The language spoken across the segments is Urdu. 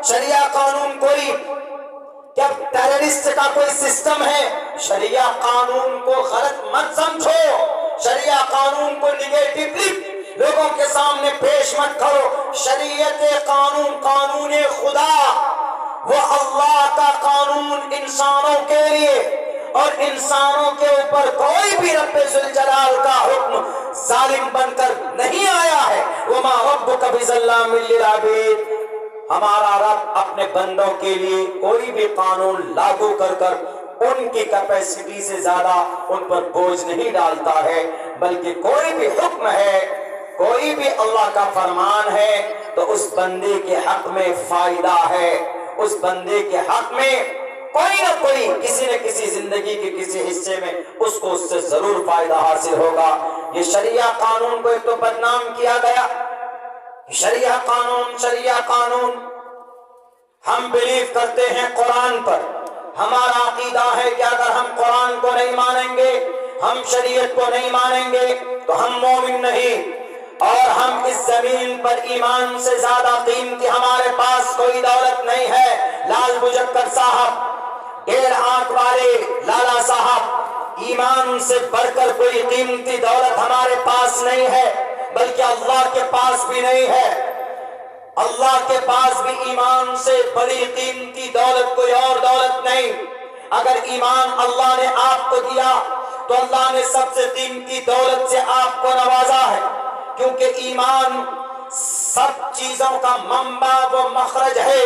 شریعہ قانون کوئی کیا ٹیررسٹ کا کوئی سسٹم ہے؟ شریعہ قانون کو غلط مت سمجھو، شریعہ قانون کو نگیٹیولی لوگوں کے سامنے پیش مت کرو۔ شریعت قانون، قانون خدا، وہ اللہ کا قانون انسانوں کے لیے، اور انسانوں کے اوپر کوئی بھی رب ذوالجلال کا حکم ظالم بن کر نہیں آیا ہے۔ وما ربک بظلام للعبید، ہمارا رب اپنے بندوں کے لیے کوئی بھی قانون لاگو کر کر ان کی کیپیسٹی سے زیادہ ان پر بوجھ نہیں ڈالتا ہے، بلکہ کوئی بھی حکم ہے، کوئی بھی اللہ کا فرمان ہے تو اس بندے کے حق میں فائدہ ہے، اس بندے کے حق میں کوئی نہ کوئی کسی نہ کسی زندگی کے کسی حصے میں اس کو اس سے ضرور فائدہ حاصل ہوگا۔ یہ شریعہ قانون کو ایک تو بدنام کیا گیا، شریعہ قانون، شریعہ قانون۔ ہم بلیو کرتے ہیں قرآن پر، ہمارا عقیدہ ہے کہ اگر ہم قرآن کو نہیں مانیں گے، ہم شریعت کو نہیں مانیں گے تو ہم مومن نہیں، اور ہم اس زمین پر ایمان سے زیادہ قیمتی ہمارے پاس کوئی دولت نہیں ہے۔ لال بجکر صاحب، 1.5 آنکھ والے لالا صاحب، ایمان سے بڑھ کر کوئی قیمتی دولت ہمارے پاس نہیں ہے، بلکہ اللہ کے پاس بھی نہیں ہے۔ اللہ کے پاس بھی ایمان سے بڑی قیمتی دولت کوئی اور دولت نہیں۔ اگر ایمان اللہ نے آپ کو دیا تو اللہ نے سب سے قیمتی دولت سے آپ کو نوازا ہے، کیونکہ ایمان سب چیزوں کا منبع و مخرج ہے۔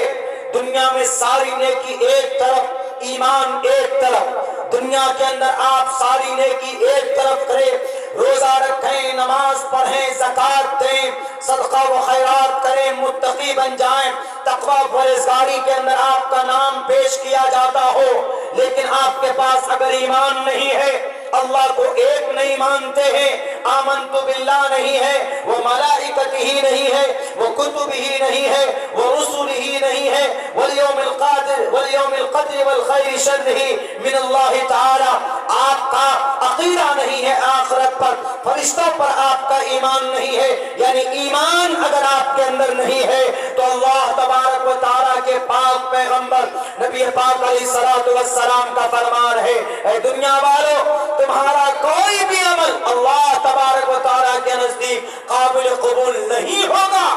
دنیا میں ساری نیکی ایک طرف، ایمان ایک طرف، دنیا کے اندر آپ ساری نیکی ایک طرف کریں، روزہ رکھیں، نماز پڑھیں، زکوٰۃ دیں، صدقہ و خیرات کریں، متقی بن جائیں، تقویٰ پرہیزگاری کے اندر آپ کا نام پیش کیا جاتا ہو، لیکن آپ کے پاس اگر ایمان نہیں ہے، اللہ کو ایک نہیں مانتے ہیں، آمنت باللہ نہیں ہے، وہ ملائکتہ ہی نہیں ہے، وہ کتب ہی نہیں ہے، وہ رسول ہی نہیں ہے، والیوم القدر والخیر شرہ من اللہ تعالی، آپ کا عقیدہ نہیں ہے آخرت پر، فرشتوں پر آپ کا ایمان نہیں ہے، یعنی ایمان اگر آپ کے اندر نہیں ہے تو اللہ تبارک و تعالیٰ کے پاک پیغمبر نبی پاک علیہ السلام کا فرمان ہے، اے دنیا والو، تمہارا کوئی بھی عمل اللہ تبارک و تعالیٰ کے نزدیک قابل قبول نہیں ہوگا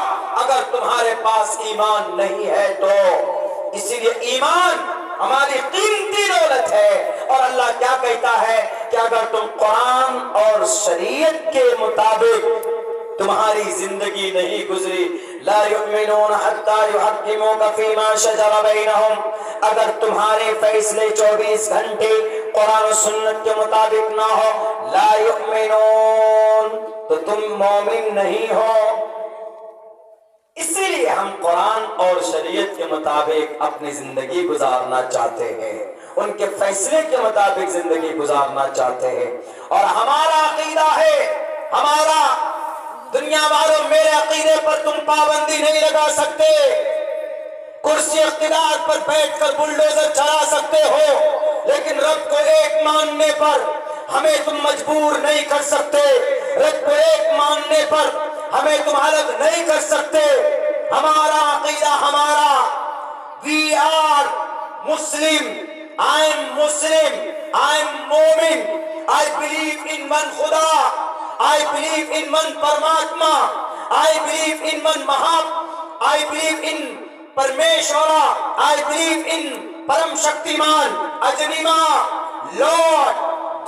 اگر تمہارے پاس ایمان نہیں ہے تو۔ اسی لیے ایمان ہماری قیمتی دولت ہے، اور اللہ کیا کہتا ہے کہ اگر تم قرآن اور شریعت کے مطابق تمہاری زندگی نہیں گزری، لا یؤمنون حتی یحکموک فیما شجر بینہم، اگر تمہارے فیصلے 24 گھنٹے قرآن و سنت کے مطابق نہ ہو، لا یؤمنون، تو تم مومن نہیں ہو۔ اسی لیے ہم قرآن اور شریعت کے مطابق اپنی زندگی گزارنا چاہتے ہیں، ان کے فیصلے کے مطابق زندگی گزارنا چاہتے ہیں، اور ہمارا عقیدہ ہے، ہمارا، دنیا والوں میرے عقیدے پر تم پابندی نہیں لگا سکتے، کرسی اقتدار پر بیٹھ کر بلڈوزر چلا سکتے ہو، لیکن رب کو ایک ماننے پر ہمیں تم مجبور نہیں کر سکتے، رب کو ایک ماننے پر ہمیں تم الگ نہیں کر سکتے۔ ہمارا عقیدہ، ہمارا، we are Muslim, I am Muslim, I am مومن، I believe in one خدا، I believe in one پرماتما، I believe in one I believe in پرمیشورا، I believe in پرم شکتیمان، اجنیما، لارڈ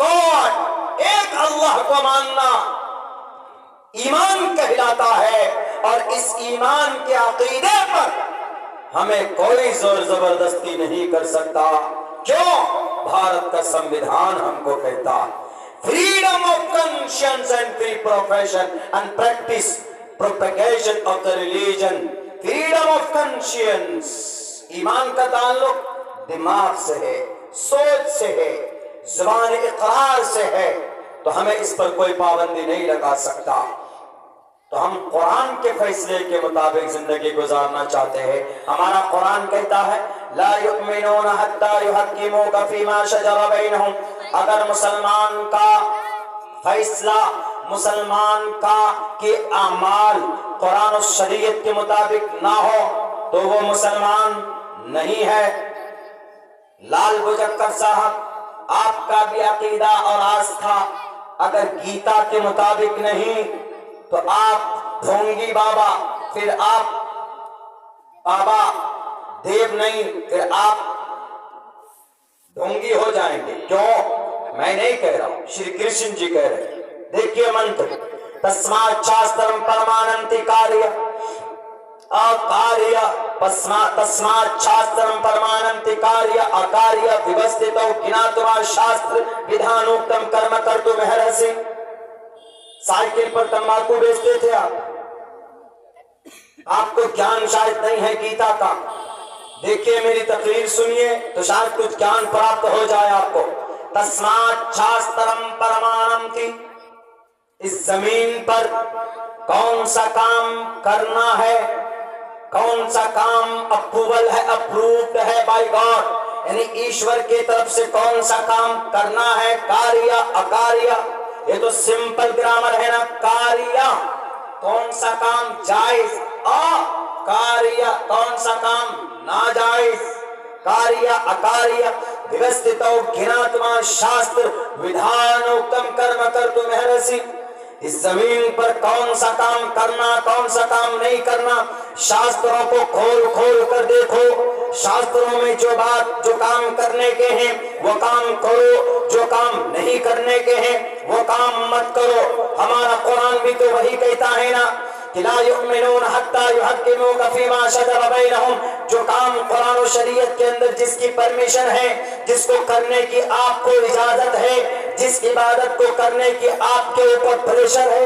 گاڈ، ایک اللہ کو ماننا ایمان کہلاتا ہے، اور اس ایمان کے عقیدے پر ہمیں کوئی زور زبردستی نہیں کر سکتا۔ کیوں؟ بھارت کا سمویدھان ہم کو کہتا freedom of conscience and free profession and practice propagation of the religion, freedom of conscience، ایمان کا تعلق دماغ سے ہے، سوچ سے ہے، زبان اقرار سے ہے، تو ہمیں اس پر کوئی پابندی نہیں لگا سکتا۔ تو ہم قرآن کے فیصلے کے مطابق زندگی گزارنا چاہتے ہیں۔ ہمارا قرآن کہتا ہے لا یؤمنون حتی یحکموک فیما شجر بینہم، اگر مسلمان کا فیصلہ، مسلمان کا کے اعمال قرآن و شریعت کے مطابق نہ ہو، تو وہ مسلمان نہیں ہے۔ لال بجکر صاحب، آپ کا بھی عقیدہ اور آستھا اگر گیتا کے مطابق نہیں تو آپ ڈھونگی بابا، پھر آپ بابا دیو نہیں، پھر آپ ڈھونگی ہو جائیں گے۔ کیوں؟ میں نہیں کہہ رہا ہوں، شری کرشن جی کہہ رہے ہیں۔ دیکھیے منتر، تسمات شاسترم پرماننتی کاریہ اکاریہ، تسمات شاسترم پرماننتی کاریہ اکاریہ ویوستھتو گناتوا شاستر ودھانوکتم کرم کرتو مہرسی۔ سائیکل پر تمباکو بیچتے تھے آپ کو گیان شاید نہیں ہے گیتا کا، دیکھیے میری تقریر سنیے تو شاید کچھ گیان پراپت ہو جائے آپ کو۔ تسمات شاسترم پرماننتی، اس زمین پر کون سا کام کرنا ہے، کون سا کام اپروول ہے، اپرووڈ ہے بائی گاڈ، یعنی ایشور کی طرف سے کون سا کام کرنا ہے، کاریہ اکاریہ، یہ تو سمپل گرامر ہے نا۔ کاریہ کون سا کام جائز، کاریہ کون سا کام ناجائز، کاریہ اکاریہ ویوستھتو گناتوا شاستر ودھانوکتم کرم کرتو مہرسی۔ اس زمین پر کون سا کام کرنا، کون سا کام نہیں کرنا، شاستروں کو کھول کھول کر دیکھو۔ شاستروں میں جو بات، جو کام کرنے کے ہیں وہ کام کرو، جو کام نہیں کرنے کے ہیں وہ کام مت کرو۔ ہمارا قرآن بھی تو وہی کہتا ہے نا کہ لا یؤمنون حتی یحکموک فیما شجر بینہم، جو کام قرآن و شریعت کے اندر جس کی پرمیشن ہے، جس کو کرنے کی آپ کو اجازت ہے، جس عبادت کو کرنے کی آپ کے اوپر پریشر ہے،